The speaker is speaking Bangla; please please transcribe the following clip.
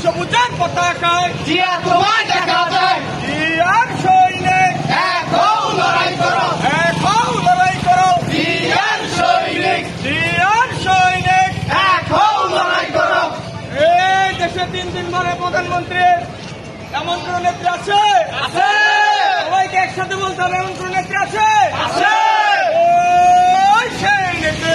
সবুজের পতাকায় জিয়া তোমায় দেখা যায়। জিয়ার সৈনিক এক হও লড়াই করো, এক হও লড়াই করো, জিয়ার সৈনিক জিয়ার সৈনিক এক হও লড়াই করো। এই দেশে 3 দিন ধরে প্রধানমন্ত্রীর এমন কোন নেত্রী আছে? আছে সবাইকে একসাথে বলতে হবে, এমন কোন নেত্রী আছে? আছে ওই সেই নেত্রী